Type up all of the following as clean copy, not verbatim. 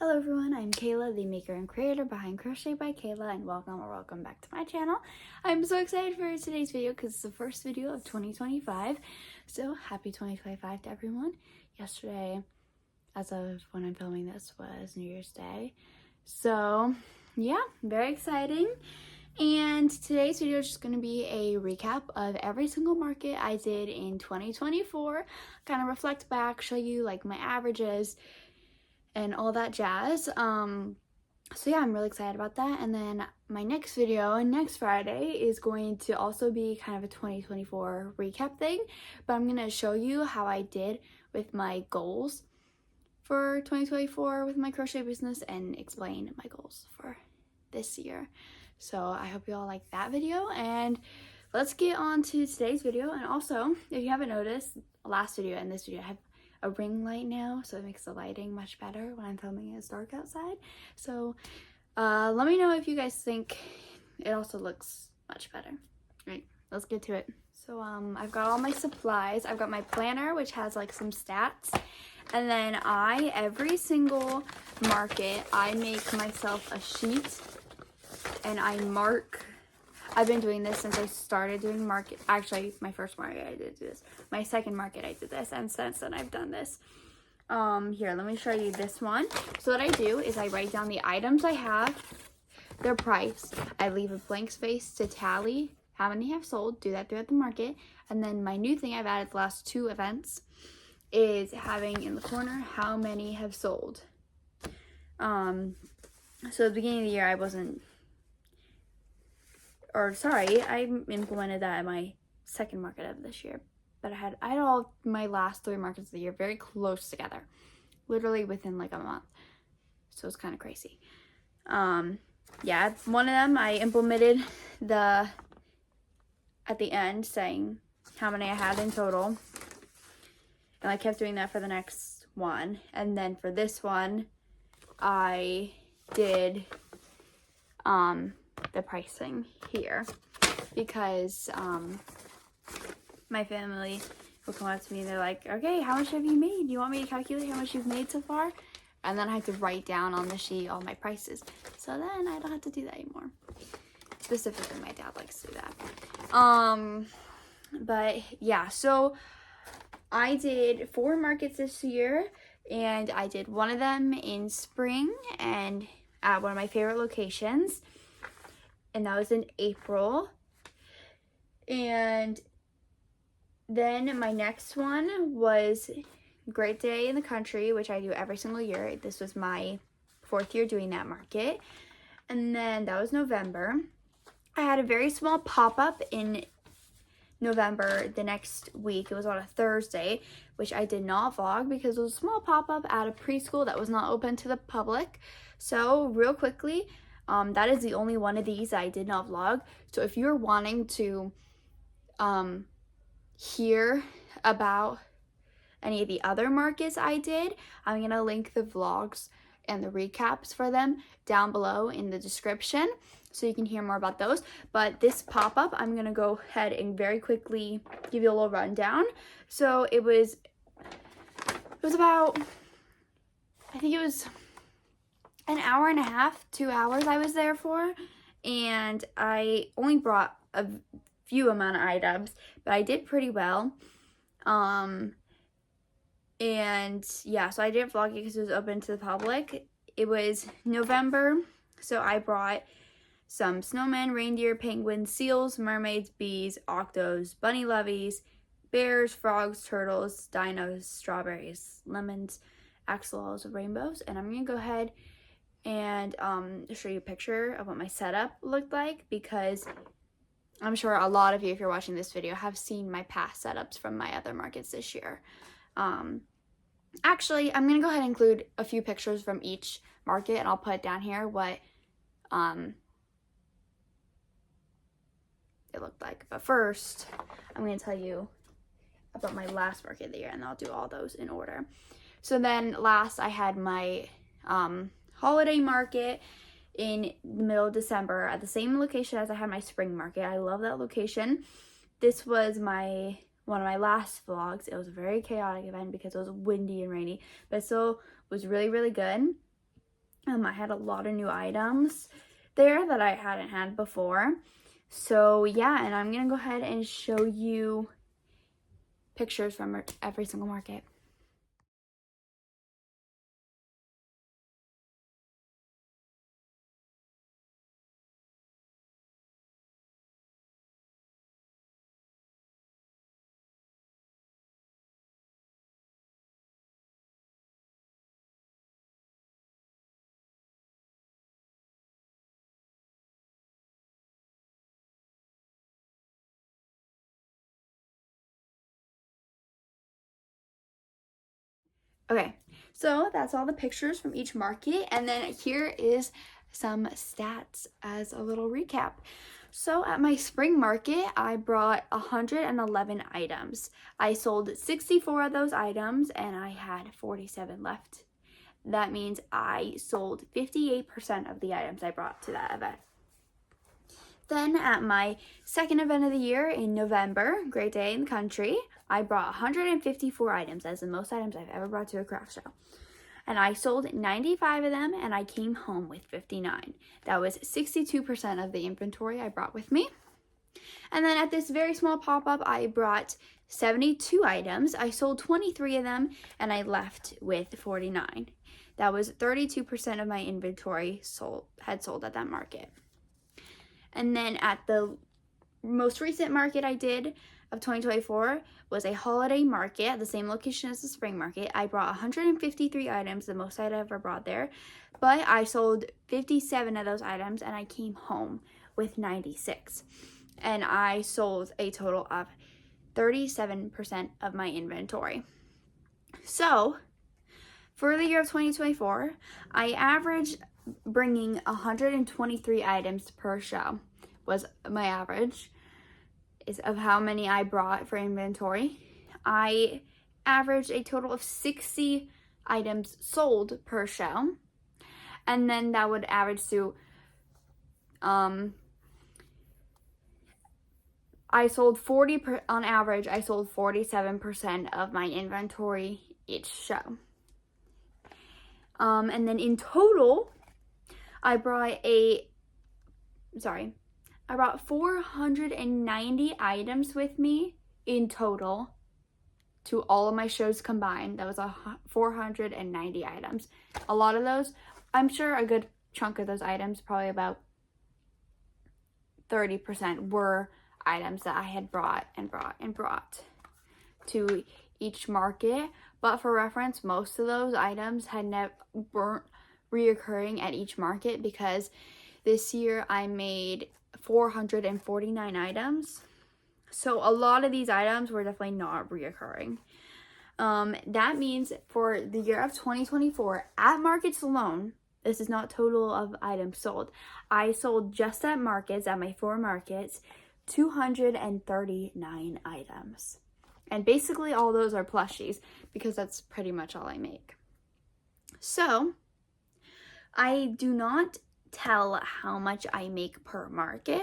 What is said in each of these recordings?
Hello everyone, I'm Kayla, the maker and creator behind Crochet by Kayla, and welcome back to my channel. I'm so excited for today's video because it's the first video of 2025. So happy 2025 to everyone. Yesterday, as of when I'm filming this, was New Year's Day. So yeah, very exciting. And today's video is just going to be a recap of every single market I did in 2024. Kind of reflect back, show you like my averages and all that jazz. So yeah, I'm really excited about that. And then my next video next Friday is going to also be kind of a 2024 recap thing, but I'm gonna show you how I did with my goals for 2024 with my crochet business and explain my goals for this year. So I hope you all like that video, and let's get on to today's video. And also, if you haven't noticed, last video and this video I have a ring light now, so it makes the lighting much better when I'm filming. It's dark outside. So let me know if you guys think it also looks much better. Right, let's get to it. So I've got all my supplies. I've got my planner, which has like some stats, and then every single market I make myself a sheet and I mark. I've been doing this since I started doing market. Actually, my first market I did this. My second market I did this, and since then I've done this. Here, let me show you this one. So what I do is I write down the items I have, their price. I leave a blank space to tally how many have sold. Do that throughout the market. And then my new thing I've added the last 2 events is having in the corner how many have sold. So at the beginning of the year I wasn't. I implemented that in my second market of this year. But I had all my last 3 markets of the year very close together. Literally within like a month. So it's kind of crazy. Yeah, one of them I implemented at the end saying how many I had in total. And I kept doing that for the next one. And then for this one, I did the pricing here, because my family will come up to me and they're like, okay, how much have you made? Do you want me to calculate how much you've made so far? And then I have to write down on the sheet all my prices, so then I don't have to do that anymore. Specifically, my dad likes to do that. But yeah, so I did 4 markets this year, and I did one of them in spring and at one of my favorite locations, and that was in April. And then my next one was Great Day in the Country, which I do every single year. This was my 4th year doing that market. And then that was November. I had a very small pop-up in November the next week. It was on a Thursday, which I did not vlog because it was a small pop-up at a preschool that was not open to the public. So real quickly, that is the only one of these I did not vlog. So if you're wanting to hear about any of the other markets I did, I'm going to link the vlogs and the recaps for them down below in the description so you can hear more about those. But this pop-up, I'm going to go ahead and very quickly give you a little rundown. So it was about, I think it was an hour and a half, 2 hours I was there for, and I only brought a few amount of items, but I did pretty well. And yeah, so I didn't vlog it because it was open to the public. It was November, so I brought some snowmen, reindeer, penguins, seals, mermaids, bees, octos, bunny loveys, bears, frogs, turtles, dinos, strawberries, lemons, axolotls, rainbows. And I'm gonna go ahead and show you a picture of what my setup looked like, because I'm sure a lot of you, if you're watching this video, have seen my past setups from my other markets this year. Actually, I'm gonna go ahead and include a few pictures from each market, and I'll put it down here what it looked like. But first, I'm gonna tell you about my last market of the year, and I'll do all those in order. So then last I had my holiday market in the middle of December at the same location as I had my spring market. I love that location. This was one of my last vlogs. It was a very chaotic event because it was windy and rainy, but it still was really, really good. I had a lot of new items there that I hadn't had before. So yeah, and I'm gonna go ahead and show you pictures from every single market. Okay, so that's all the pictures from each market, and then here is some stats as a little recap. So at my spring market, I brought 111 items. I sold 64 of those items and I had 47 left. That means I sold 58% of the items I brought to that event. Then at my second event of the year in November, Great Day in the Country, I brought 154 items. That's the most items I've ever brought to a craft show. And I sold 95 of them and I came home with 59. That was 62% of the inventory I brought with me. And then at this very small pop-up, I brought 72 items. I sold 23 of them and I left with 49. That was 32% of my inventory had sold at that market. And then at the most recent market I did of 2024 was a holiday market at the same location as the spring market. I brought 153 items, the most I'd ever brought there, but I sold 57 of those items and I came home with 96. And I sold a total of 37% of my inventory. So for the year of 2024, I averaged bringing 123 items per show was my average is of how many I brought for inventory. I averaged a total of 60 items sold per show, and then that would average to I sold on average I sold 47% of my inventory each show. And then in total I brought 490 items with me in total to all of my shows combined. That was 490 items. A lot of those, I'm sure a good chunk of those items, probably about 30%, were items that I had brought to each market. But for reference, most of those items weren't reoccurring at each market because this year I made 449 items. So a lot of these items were definitely not reoccurring. That means for the year of 2024, at markets alone, this is not total of items sold. I sold just at markets, at my 4 markets, 239 items. And basically all those are plushies because that's pretty much all I make. So I do not tell how much I make per market,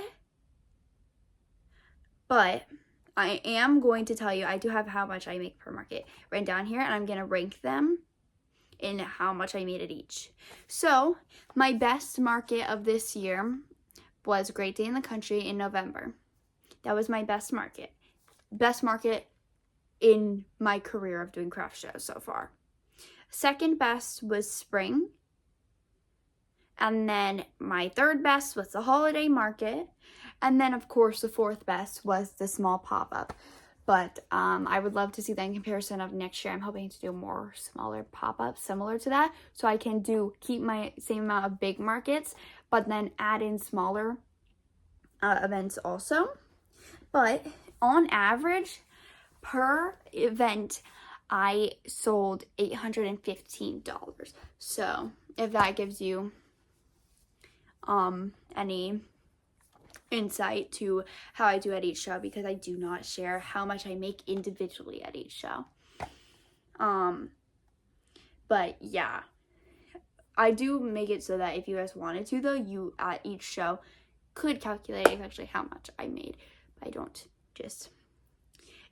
but I am going to tell you I do have how much I make per market written down here, and I'm going to rank them in how much I made at each. So my best market of this year was Great Day in the Country in November. That was my best market in my career of doing craft shows so far. Second best was spring. And then my third best was the holiday market. And then, of course, the fourth best was the small pop-up. But I would love to see that in comparison of next year. I'm hoping to do more smaller pop-ups similar to that. So I can keep my same amount of big markets, but then add in smaller events also. But on average, per event, I sold $815. So if that gives you any insight to how I do at each show, because I do not share how much I make individually at each show. But yeah, I do make it so that if you guys wanted to, though, you at each show could calculate exactly how much I made. I don't just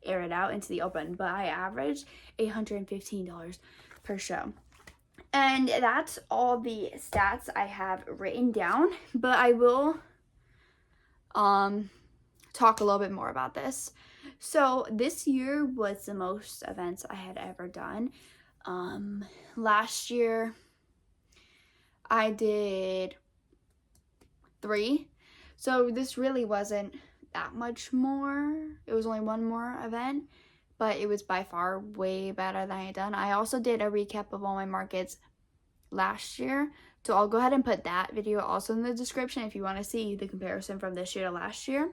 air it out into the open, but I averaged $815 per show. And that's all the stats I have written down, but I will talk a little bit more about this. So this year was the most events I had ever done. Last year I did 3. So this really wasn't that much more. It was only one more event, but it was by far way better than I had done. I also did a recap of all my markets last year, so I'll go ahead and put that video also in the description if you want to see the comparison from this year to last year.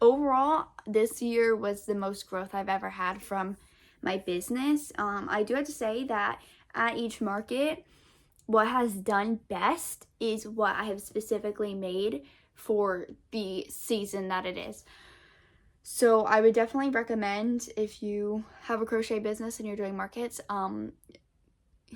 Overall, this year was the most growth I've ever had from my business. I do have to say that at each market, what has done best is what I have specifically made for the season that it is. So I would definitely recommend, if you have a crochet business and you're doing markets,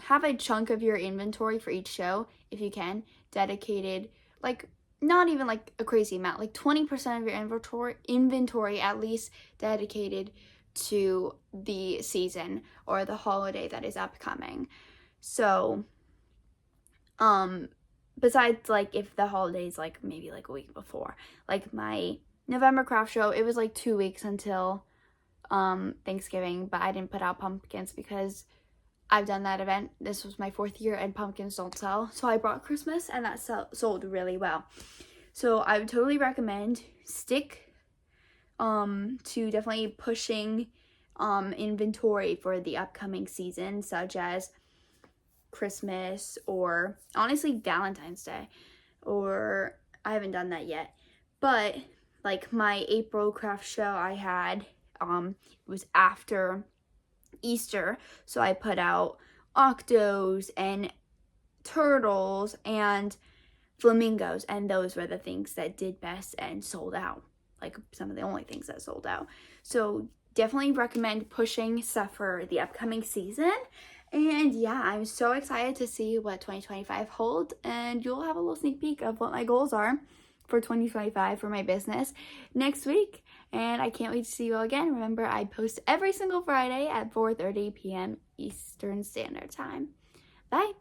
have a chunk of your inventory for each show, if you can, dedicated, like not even like a crazy amount, like 20% of your inventory at least dedicated to the season or the holiday that is upcoming. So besides like if the holiday's like maybe like a week before, like my November craft show, it was like 2 weeks until Thanksgiving, but I didn't put out pumpkins because I've done that event. This was my 4th year and pumpkins don't sell. So I brought Christmas and that sold really well. So I would totally recommend stick to definitely pushing inventory for the upcoming season, such as Christmas or honestly Valentine's Day, or I haven't done that yet, but like my April craft show I had, it was after Easter, so I put out octos and turtles and flamingos, and those were the things that did best and sold out, like some of the only things that sold out. So definitely recommend pushing stuff for the upcoming season. And yeah, I'm so excited to see what 2025 holds, and you'll have a little sneak peek of what my goals are for 2025 for my business next week. And I can't wait to see you all again. Remember, I post every single Friday at 4:30 p.m. Eastern Standard Time. Bye!